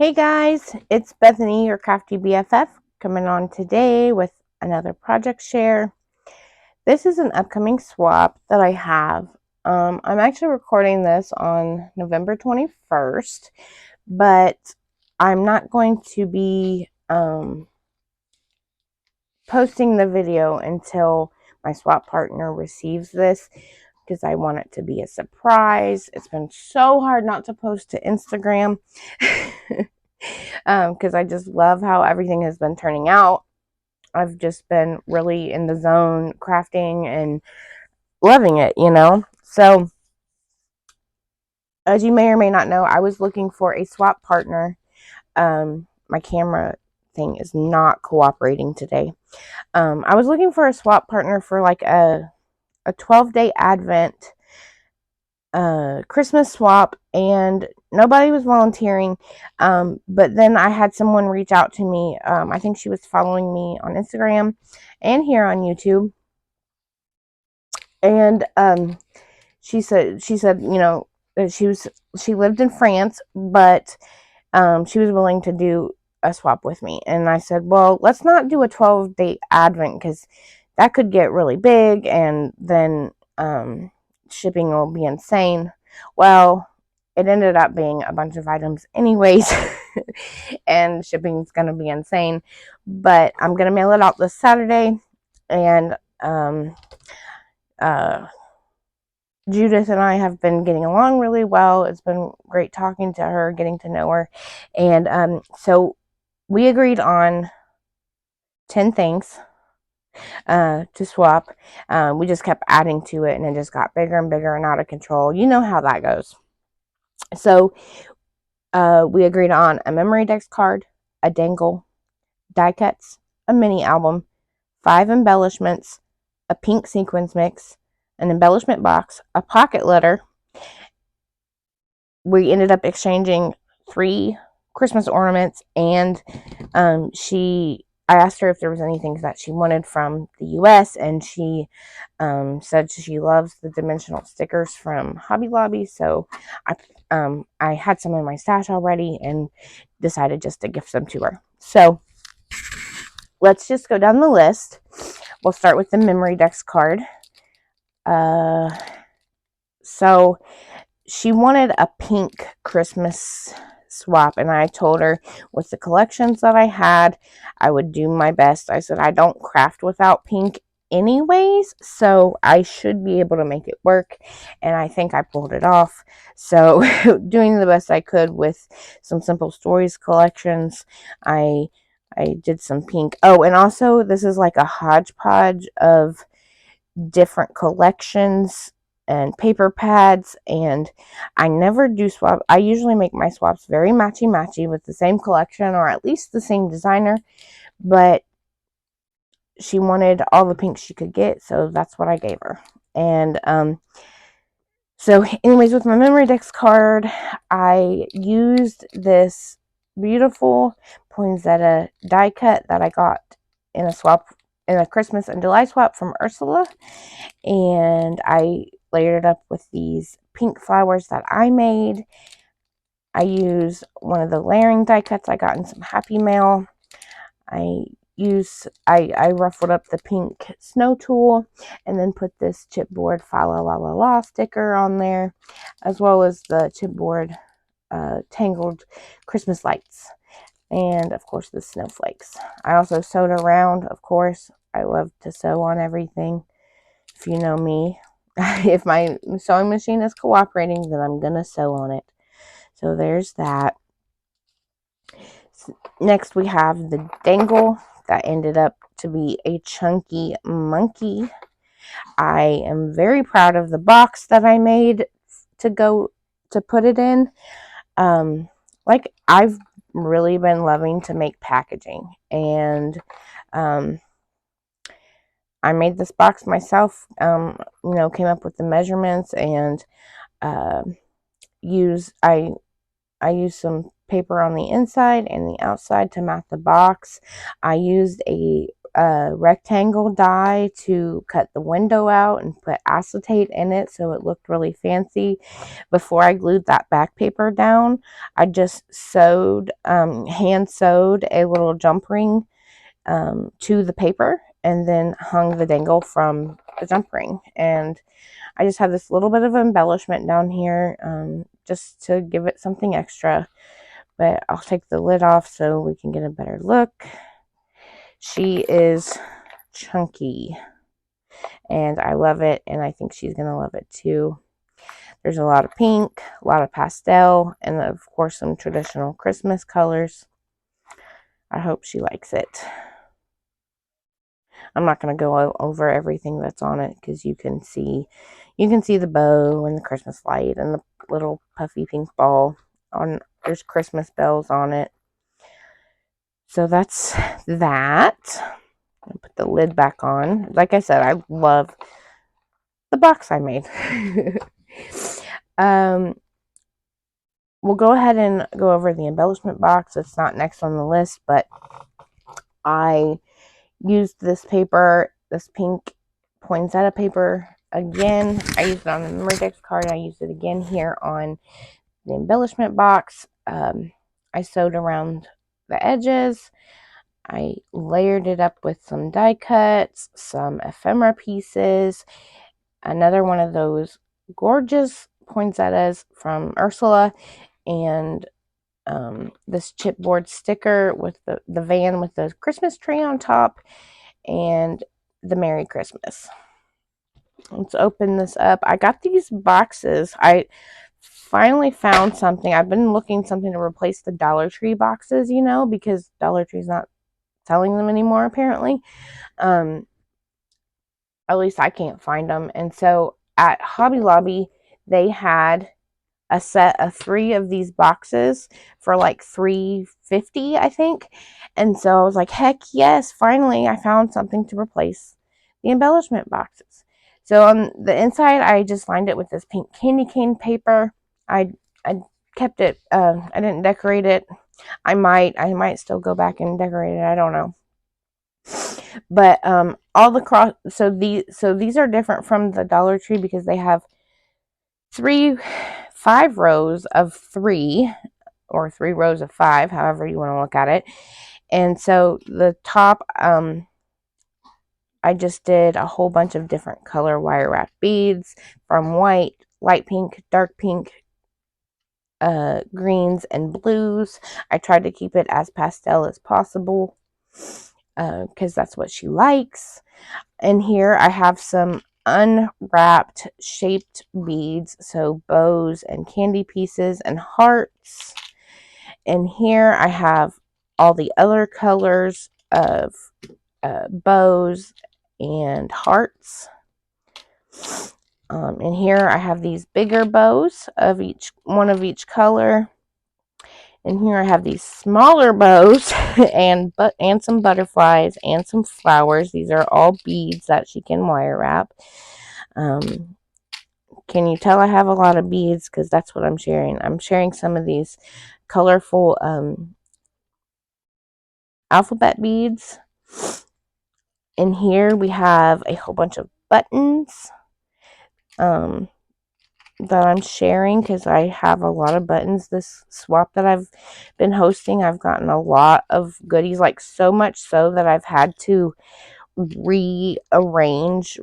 Hey guys, it's Bethany, your crafty BFF, coming on today with another project share. This is an upcoming swap that I have. I'm actually recording this on November 21st, but I'm not going to be posting the video until my swap partner receives this because I want it to be a surprise. It's been so hard not to post to Instagram. Because I just love how everything has been turning out. I've just been really in the zone crafting and loving it, So, as you may or may not know, I was looking for a swap partner. My camera thing is not cooperating today. I was looking for a swap partner for like a 12-day Advent Christmas swap, and nobody was volunteering. But then I had someone reach out to me. I think she was following me on Instagram and here on YouTube. And she said, that she lived in France, but she was willing to do a swap with me. And I said, well, let's not do a 12-day Advent because that could get really big, and then shipping will be insane. Well, it ended up being a bunch of items anyways, and shipping's going to be insane. But I'm going to mail it out this Saturday, and uh, Judith and I have been getting along really well. It's been great talking to her, getting to know her. And so we agreed on 10 things to swap. We just kept adding to it, and it just got bigger and bigger and out of control. You know how that goes. So we agreed on a memory dex card, a dangle, die cuts, a mini album, 5 embellishments, a pink sequins mix, an embellishment box, a pocket letter. We ended up exchanging 3 Christmas ornaments, and I asked her if there was anything that she wanted from the US, and she said she loves the dimensional stickers from Hobby Lobby. So I had some in my stash already and decided just to gift them to her. So let's just go down the list. We'll start with the memory dex card. So she wanted a pink Christmas swap, and I told her with the collections that I had, I would do my best. I said I don't craft without pink anyways, so I should be able to make it work, and I think I pulled it off. So doing the best I could with some Simple Stories collections, I did some pink. Oh, and also this is like a hodgepodge of different collections and paper pads, and I never do swap. I usually make my swaps very matchy with the same collection or at least the same designer, but she wanted all the pink she could get, so that's what I gave her. And so anyways, with my memory dex card, I used this beautiful poinsettia die cut that I got in a Christmas and July swap from Ursula, and I layered it up with these pink flowers that I made. I used one of the layering die cuts I got in some Happy Mail. I ruffled up the pink snow tool and then put this chipboard fa la la la la sticker on there, as well as the chipboard tangled Christmas lights, and of course the snowflakes. I also sewed around, of course. I love to sew on everything. If you know me, if my sewing machine is cooperating, then I'm gonna sew on it. So there's that. Next we have the dangle that ended up to be a chunky monkey. I am very proud of the box that I made to put it in. Like, I've really been loving to make packaging, and I made this box myself. Came up with the measurements, and I used some paper on the inside and the outside to mat the box. I used a a rectangle die to cut the window out and put acetate in it so it looked really fancy. Before I glued that back paper down, I just sewed, hand sewed a little jump ring to the paper and then hung the dangle from the jump ring. And I just have this little bit of embellishment down here just to give it something extra. But I'll take the lid off so we can get a better look. She is chunky and I love it, and I think she's gonna love it too. There's a lot of pink, a lot of pastel, and of course some traditional Christmas colors. I hope she likes it. I'm not going to go over everything that's on it because you can see the bow and the Christmas light and the little puffy pink ball. There's Christmas bells on it. So that's that. I'll put the lid back on. Like I said, I love the box I made. We'll go ahead and go over the embellishment box. It's not next on the list, but I used this paper, this pink poinsettia paper again. I used it on the memory dex card. I used it again here on the embellishment box. I sewed around the edges. I layered it up with some die cuts, some ephemera pieces, another one of those gorgeous poinsettias from Ursula, and this chipboard sticker with the van with the Christmas tree on top and the Merry Christmas. Let's open this up. I got these boxes. I finally found something. I've been looking something to replace the Dollar Tree boxes, because Dollar Tree's not selling them anymore apparently. At least I can't find them. And so at Hobby Lobby, they had a set of 3 of these boxes for like $3.50, I think. And so I was like, heck yes, finally I found something to replace the embellishment boxes. So on the inside, I just lined it with this pink candy cane paper. I kept it, I didn't decorate it. I might still go back and decorate it. I don't know. But all the so these are different from the Dollar Tree because they have 5 rows of 3 or 3 rows of 5, however you want to look at it. And so the top, I just did a whole bunch of different color wire wrap beads from white, light pink, dark pink, greens, and blues. I tried to keep it as pastel as possible because that's what she likes. And here I have some unwrapped shaped beads, so bows and candy pieces and hearts. And here I have all the other colors of bows and hearts. And here I have these bigger bows of one of each color. And here I have these smaller bows and some butterflies and some flowers. These are all beads that she can wire wrap. Can you tell I have a lot of beads? Because that's what I'm sharing. I'm sharing some of these colorful alphabet beads. And here we have a whole bunch of buttons that I'm sharing because I have a lot of buttons. This swap that I've been hosting, I've gotten a lot of goodies, like so much so that I've had to reorganize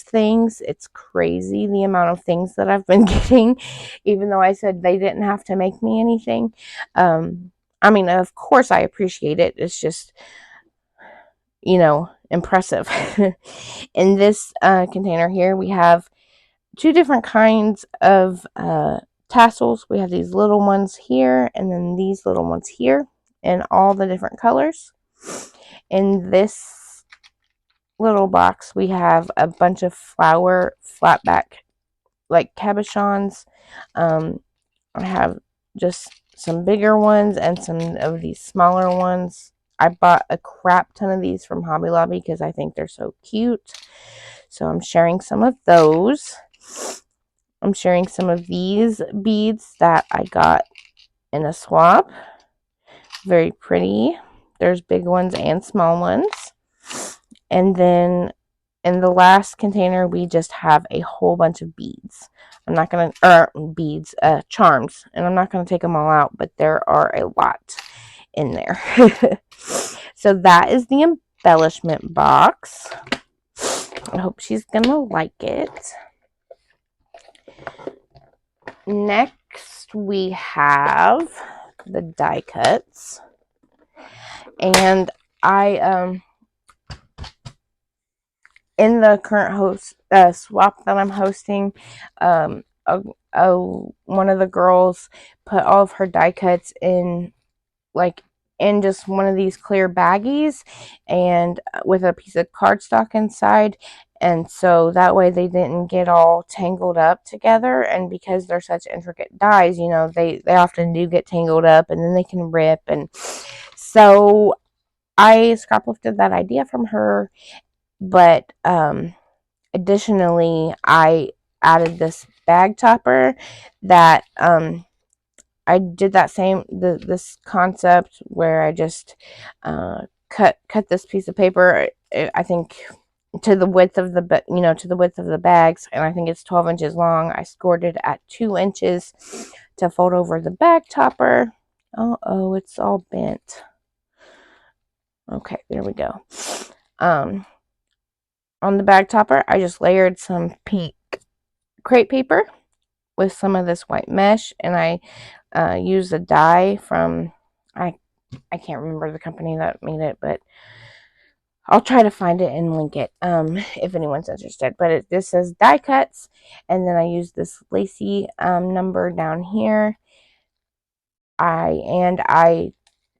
things. It's crazy the amount of things that I've been getting, even though I said they didn't have to make me anything. I mean, of course I appreciate it. It's just, impressive. In this container here, we have 2 different kinds of tassels. We have these little ones here and then these little ones here in all the different colors. In this little box, we have a bunch of flower flatback like cabochons. I have just some bigger ones and some of these smaller ones. I bought a crap ton of these from Hobby Lobby because I think they're so cute. So I'm sharing some of those. I'm sharing some of these beads that I got in a swap. Very pretty. There's big ones and small ones. And then in the last container, we just have a whole bunch of beads. I'm not going to, beads, charms. And I'm not going to take them all out, but there are a lot in there. So that is the embellishment box. I hope she's going to like it. Next, we have the die cuts. And I, in the current swap that I'm hosting, one of the girls put all of her die cuts in just one of these clear baggies and with a piece of cardstock inside, and so that way they didn't get all tangled up together. And because they're such intricate dies, they often do get tangled up and then they can rip. And so I scraplifted that idea from her, but additionally I added this bag topper that I did that this concept where I just cut this piece of paper, I think to the width of the bags, and I think it's 12 inches long. I scored it at 2 inches to fold over the bag topper. Oh, it's all bent. Okay, there we go. On the bag topper, I just layered some pink crepe paper with some of this white mesh, and I used a die from, I can't remember the company that made it, but I'll try to find it and link it if anyone's interested. But this says die cuts, and then I used this lacy number down here. I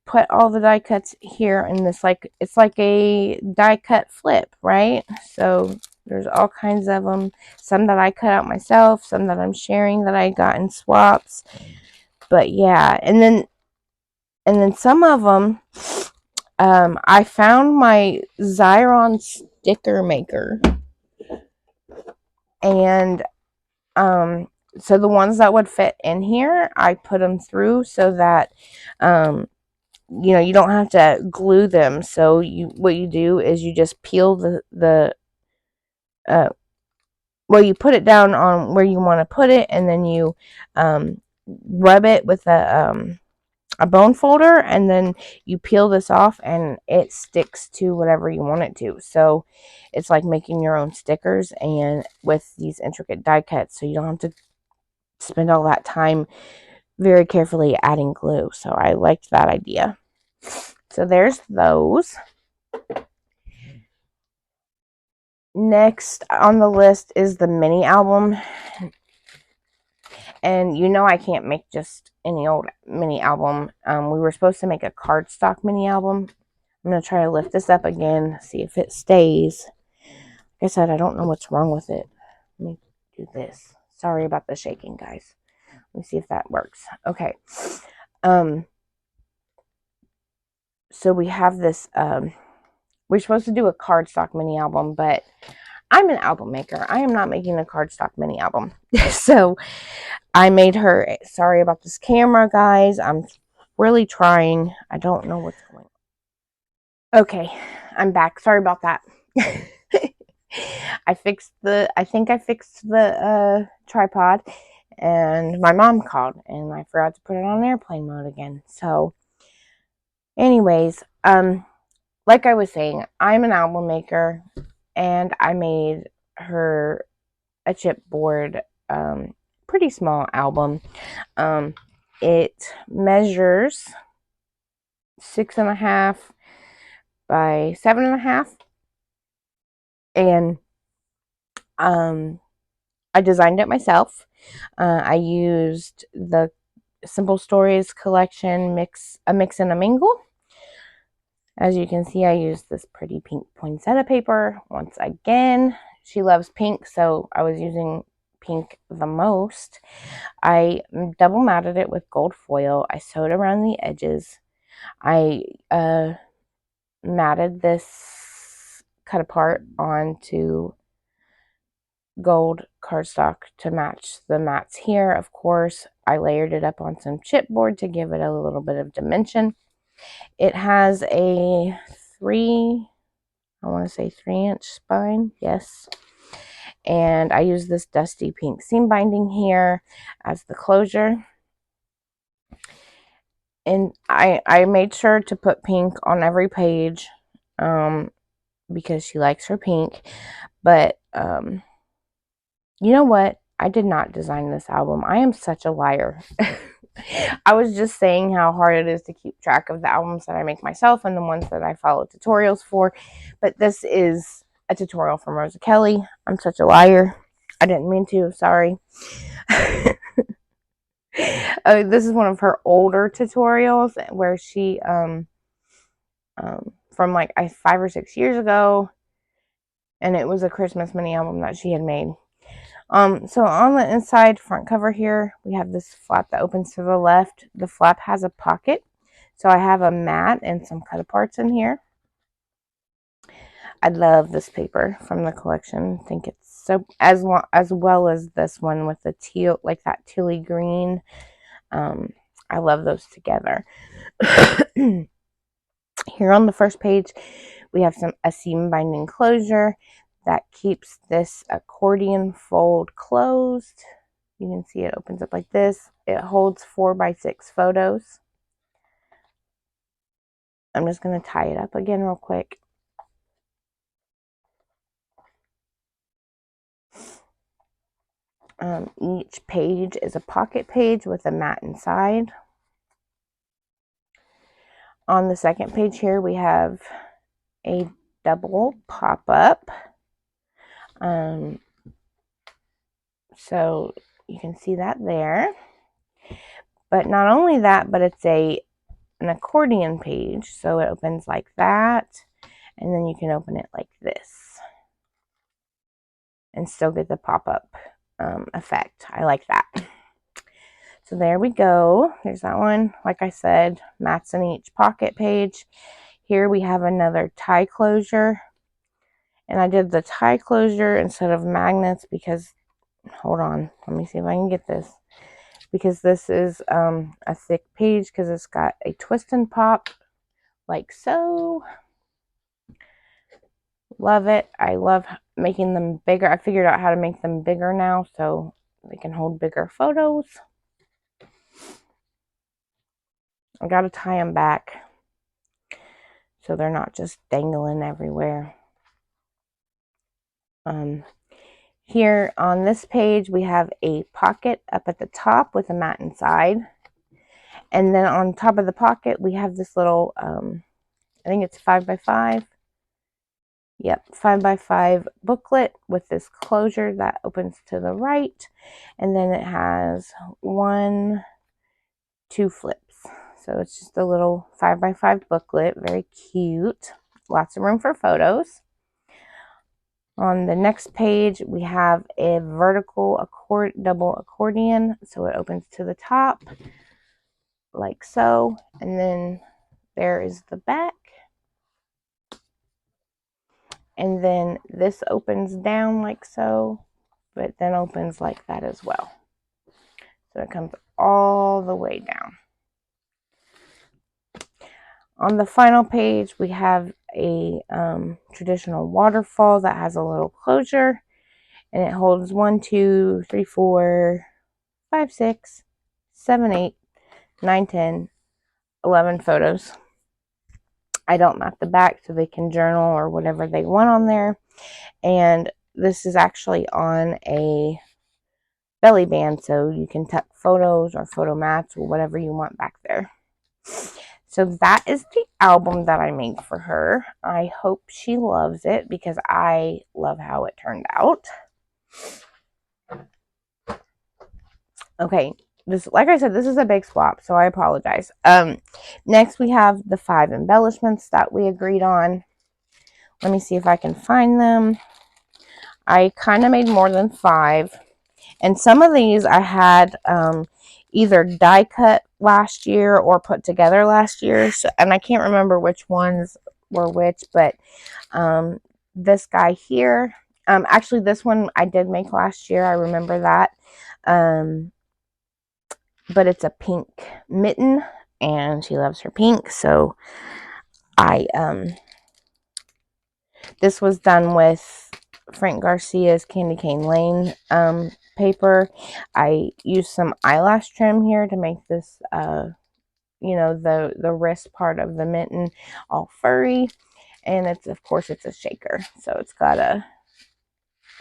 put all the die cuts here in this, it's like a die cut flip, right? So there's all kinds of them. Some that I cut out myself, some that I'm sharing that I got in swaps. But yeah, and then some of them, I found my Xyron sticker maker, and so the ones that would fit in here, I put them through so that you don't have to glue them. So what you do is you just peel you put it down on where you want to put it, and then you rub it with a bone folder, and then you peel this off and it sticks to whatever you want it to. So it's like making your own stickers, and with these intricate die cuts, so you don't have to spend all that time very carefully adding glue. So I liked that idea. So there's those. Next on the list is the mini album. And I can't make just any old mini album. We were supposed to make a cardstock mini album. I'm going to try to lift this up again, see if it stays. Like I said, I don't know what's wrong with it. Let me do this. Sorry about the shaking, guys. Let me see if that works. Okay. So we have this, we're supposed to do a cardstock mini album, but I'm an album maker. I am not making a cardstock mini album. So I made her, sorry about this camera, guys. I'm really trying. I don't know what's going on. Okay, I'm back. Sorry about that. I think I fixed the tripod, and my mom called, and I forgot to put it on airplane mode again. So anyways, like I was saying, I'm an album maker, and I made her a chipboard, pretty small album. It measures 6.5 by 7.5, and I designed it myself. I used the Simple Stories collection a mix and a mingle. As you can see, I used this pretty pink poinsettia paper. Once again, she loves pink, so I was using pink the most. I double matted it with gold foil. I sewed around the edges. I matted this cut apart onto gold cardstock to match the mats here. Of course, I layered it up on some chipboard to give it a little bit of dimension. It has a I want to say 3-inch spine. Yes. And I use this dusty pink seam binding here as the closure. And I made sure to put pink on every page because she likes her pink. But you know what? I did not design this album. I am such a liar. I was just saying how hard it is to keep track of the albums that I make myself and the ones that I follow tutorials for. But this is a tutorial from Rosa Kelly. I'm such a liar. I didn't mean to. Sorry. This is one of her older tutorials where she, from like 5 or 6 years ago. And it was a Christmas mini album that she had made. So on the inside front cover here, we have this flap that opens to the left. The flap has a pocket. So I have a mat and some cut aparts in here. I love this paper from the collection. I think it's so, as well as this one with the teal, like that tealy green. I love those together. Here on the first page, we have a seam binding closure that keeps this accordion fold closed. You can see it opens up like this. It holds 4x6 photos. I'm just going to tie it up again real quick. Each page is a pocket page with a mat inside. On the second page here, we have a double pop-up. So you can see that there. But not only that, but it's an accordion page. So it opens like that. And then you can open it like this. And still get the pop-up effect. I like that. So there we go. There's that one. Like I said, mats in each pocket page. Here we have another tie closure. And I did the tie closure instead of magnets because, hold on, let me see if I can get this. Because this is a thick page because it's got a twist and pop like so. Love it. I love making them bigger. I figured out how to make them bigger now so they can hold bigger photos. I gotta tie them back so they're not just dangling everywhere. Here on this page, we have a pocket up at the top with a mat inside. And then on top of the pocket, we have this little, I think it's 5x5. Yep, 5x5 booklet with this closure that opens to the right. And then it has 1, 2 flips. So it's just a little 5x5 booklet. Very cute. Lots of room for photos. On the next page, we have a vertical double accordion. So it opens to the top like so. And then there is the back. And then this opens down like so, but then opens like that as well. So it comes all the way down. On the final page, we have a traditional waterfall that has a little closure. And it holds 1, 2, 3, 4, 5, 6, 7, 8, 9, 10, 11 photos. I don't map the back so they can journal or whatever they want on there. And this is actually on a belly band, so you can tuck photos or photo mats or whatever you want back there. So that is the album that I made for her. I hope she loves it because I love how it turned out. Okay, this, like I said, this is a big swap, so I apologize. Next we have the 5 embellishments that we agreed on. Let me see if I can find them. I kind of made more than 5. And some of these I had either die cut last year or put together last year. So, and I can't remember which ones were which, but this guy here, actually this one I did make last year. I remember that. But it's a pink mitten and she loves her pink. So I This was done with Frank Garcia's Candy Cane Lane paper. I used some eyelash trim here to make this, you know, the wrist part of the mitten all furry. And it's, of course, it's a shaker. So it's got a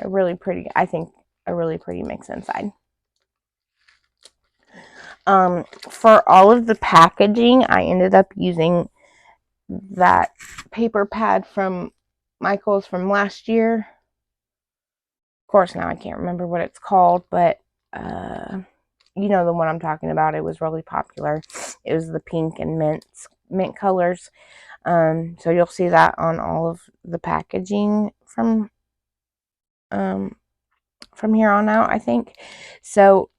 really pretty, I think, a really pretty mix inside. For all of the packaging, I ended up using that paper pad from Michael's from last year. Of course, now I can't remember what it's called, but you know the one I'm talking about. It was really popular. It was the pink and mint colors. So you'll see that on all of the packaging from here on out, I think. So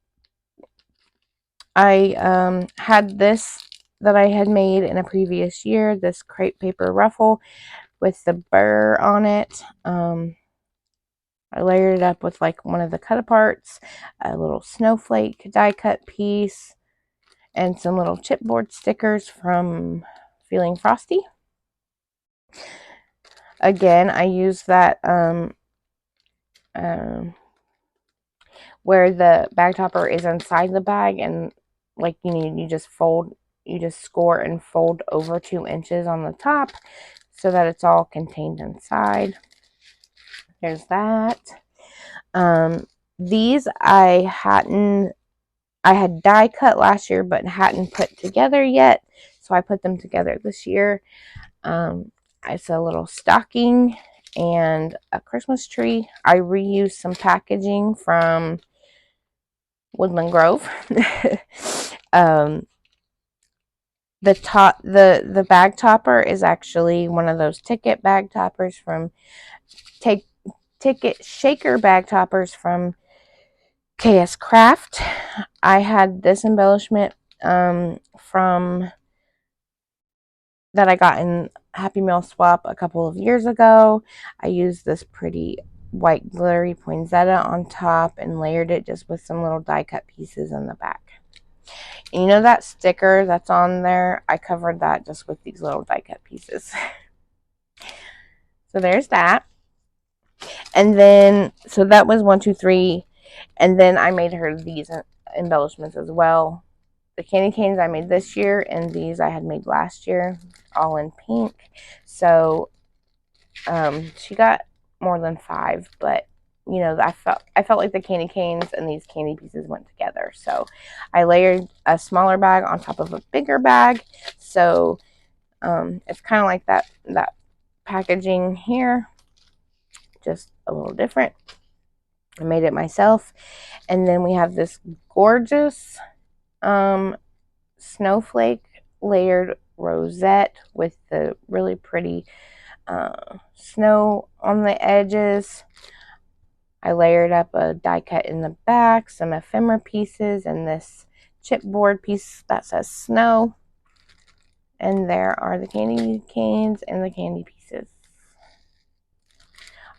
I had this that I had made in a previous year, this crepe paper ruffle with the burr on it. I layered it up with like one of the cut aparts, a little snowflake die cut piece, and some little chipboard stickers from Feeling Frosty. Again, I used that where the bag topper is inside the bag, and like you just score and fold over 2 inches on the top so that it's all contained inside. There's that. These I had die cut last year but hadn't put together yet, so I put them together this year. It's a little stocking and a Christmas tree. I reused some packaging from Woodland Grove. The bag topper is actually one of those ticket bag toppers from ticket shaker bag toppers from KS Craft. I had this embellishment from that I got in Happy Meal Swap a couple of years ago. I used this pretty white glittery poinsettia on top and layered it just with some little die cut pieces in the back. And you know that sticker that's on there? I covered that just with these little die cut pieces. So there's that. And then, so that was 1, 2, 3. And then I made her these embellishments as well. The candy canes I made this year, and these I had made last year, all in pink. So she got more than 5, but you know, I felt like the candy canes and these candy pieces went together. So I layered a smaller bag on top of a bigger bag. So it's kind of like that packaging here, just a little different. I made it myself. And then we have this gorgeous snowflake layered rosette with the really pretty snow on the edges. I layered up a die cut in the back, some ephemera pieces, and this chipboard piece that says snow. And there are the candy canes and the candy pieces.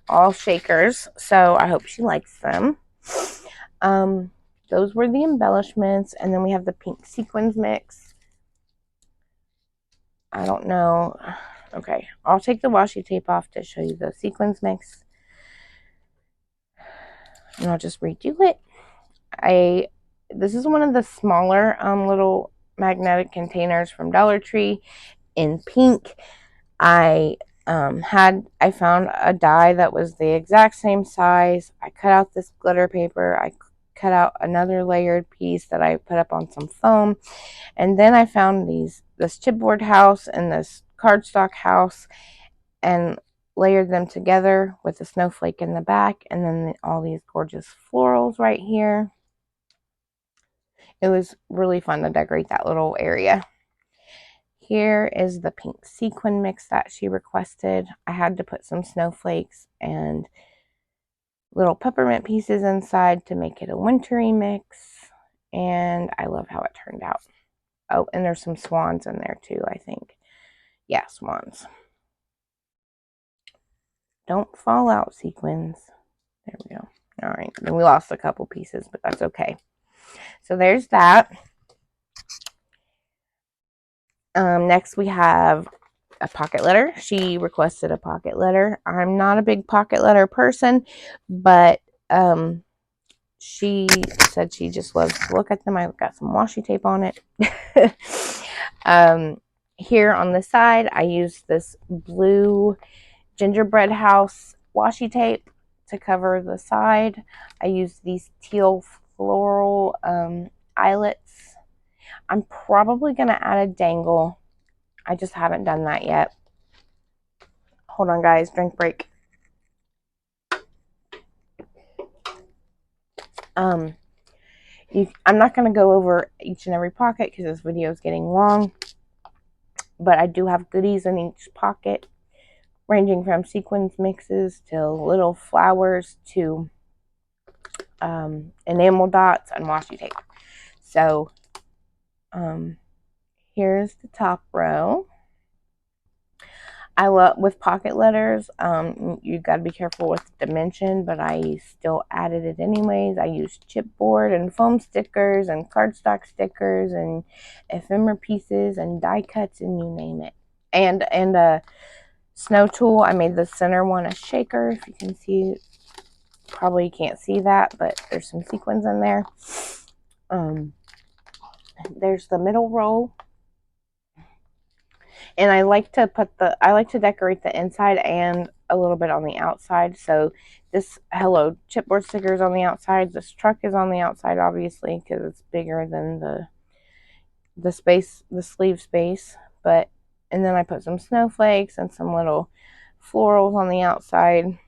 All shakers, so I hope she likes them. Those were the embellishments, and then we have the pink sequins mix. I don't know. Okay, I'll take the washi tape off to show you the sequins mix. And I'll just redo it. This is one of the smaller little magnetic containers from Dollar Tree in pink. I found a die that was the exact same size. I cut out this glitter paper. I cut out another layered piece that I put up on some foam. And then I found this chipboard house and this cardstock house and layered them together with a snowflake in the back, and then all these gorgeous florals right here. It was really fun to decorate that little area. Here is the pink sequin mix that she requested. I had to put some snowflakes and little peppermint pieces inside to make it a wintry mix, and I love how it turned out. Oh, and there's some swans in there too, I think. Yeah, swans. Don't fall out, sequins. There we go. All right, then we lost a couple pieces, but that's okay. So there's that. Next we have a pocket letter. She requested a pocket letter. I'm not a big pocket letter person, but she said she just loves to look at them. I've got some washi tape on it. Here on the side, I used this blue gingerbread house washi tape to cover the side. I used these teal floral eyelets. I'm probably going to add a dangle. I just haven't done that yet. Hold on, guys. Drink break. I'm not going to go over each and every pocket because this video is getting long. But I do have goodies in each pocket, ranging from sequins mixes to little flowers to enamel dots and washi tape. So here's the top row. I love, with pocket letters, you got to be careful with the dimension, but I still added it anyways. I used chipboard and foam stickers and cardstock stickers and ephemera pieces and die cuts and you name it. And a snow tool. I made the center one a shaker. If you can see, probably you can't see that, but there's some sequins in there. There's the middle row. And I like to decorate the inside and a little bit on the outside. So this hello chipboard sticker is on the outside. This truck is on the outside, obviously, because it's bigger than the sleeve space. And then I put some snowflakes and some little florals on the outside.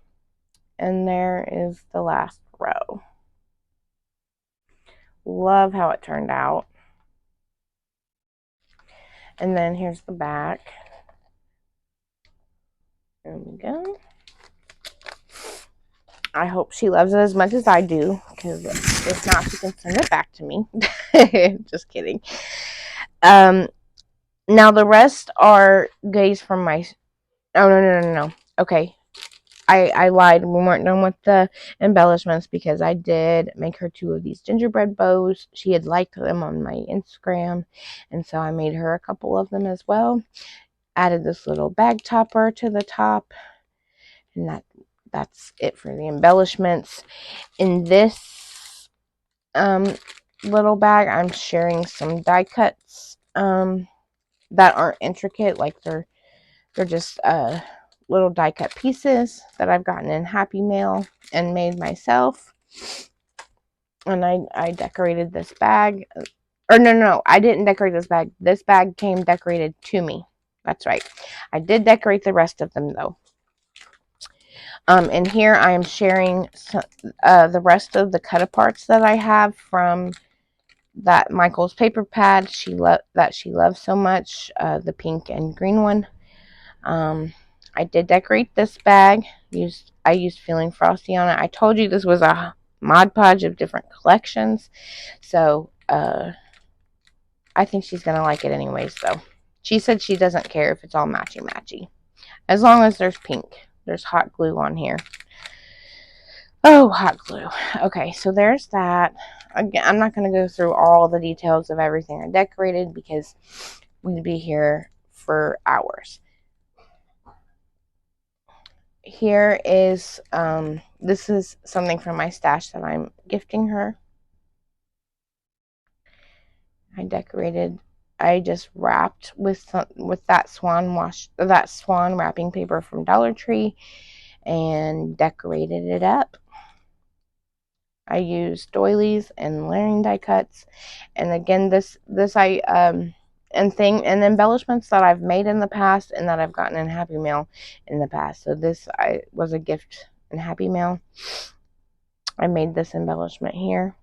And there is the last row. Love how it turned out. And then here's the back. There we go. I hope she loves it as much as I do, because if not, she can send it back to me. Just kidding. Now the rest are goodies from my... Oh, no. Okay. I lied. We weren't done with the embellishments because I did make her 2 of these gingerbread bows. She had liked them on my Instagram, and so I made her a couple of them as well. Added this little bag topper to the top, and that's it for the embellishments. In this little bag, I'm sharing some die cuts that aren't intricate, like they're just little die cut pieces that I've gotten in Happy Mail and made myself. And I decorated this bag. Or no, I didn't decorate this bag. This bag came decorated to me. That's right. I did decorate the rest of them though. And here I am sharing the rest of the cut-aparts that I have from that Michael's paper pad that she loves so much, the pink and green one. I did decorate this bag. I used Feeling Frosty on it. I told you this was a Mod Podge of different collections, so I think she's gonna like it anyways. Though she said she doesn't care if it's all matchy, as long as there's pink. There's hot glue on here. Oh, hot glue. Okay, so there's that. Again, I'm not going to go through all the details of everything I decorated because we'd be here for hours. Here is, this is something from my stash that I'm gifting her. I just wrapped with that swan wrapping paper from Dollar Tree and decorated it up. I used doilies and layering die cuts, and again and embellishments that I've made in the past and that I've gotten in Happy Mail in the past. So this was a gift in Happy Mail. I made this embellishment here.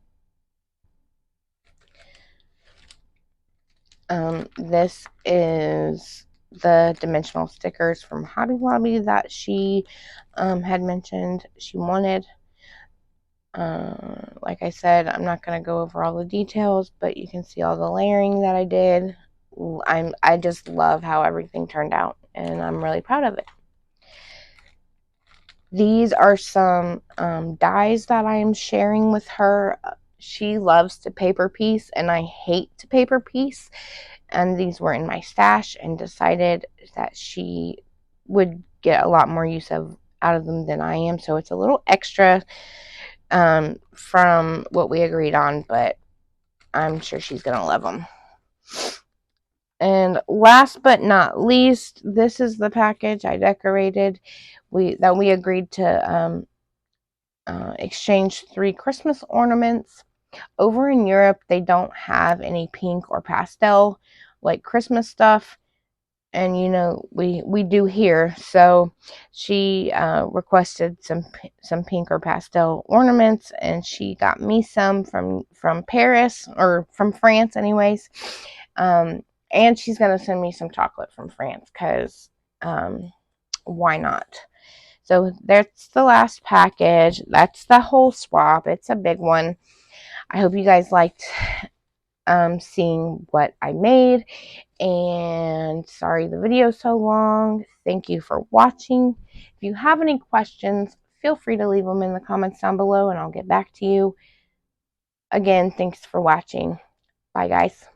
This is the dimensional stickers from Hobby Lobby that she had mentioned she wanted. Like I said, I'm not going to go over all the details, but you can see all the layering that I did. I just love how everything turned out, and I'm really proud of it. These are some dies that I am sharing with her she loves to paper piece, and I hate to paper piece. And these were in my stash, and decided that she would get a lot more use out of them than I am. So it's a little extra from what we agreed on, but I'm sure she's going to love them. And last but not least, this is the package I decorated. We agreed to exchange 3 Christmas ornaments. Over in Europe, they don't have any pink or pastel like Christmas stuff, and we do here. So she requested some pink or pastel ornaments, and she got me some from Paris, or from France anyways. And she's gonna send me some chocolate from France, because why not? So that's the last package. That's the whole swap. It's a big one. I hope you guys liked seeing what I made. And sorry the video's so long. Thank you for watching. If you have any questions, feel free to leave them in the comments down below, and I'll get back to you. Again, thanks for watching. Bye, guys.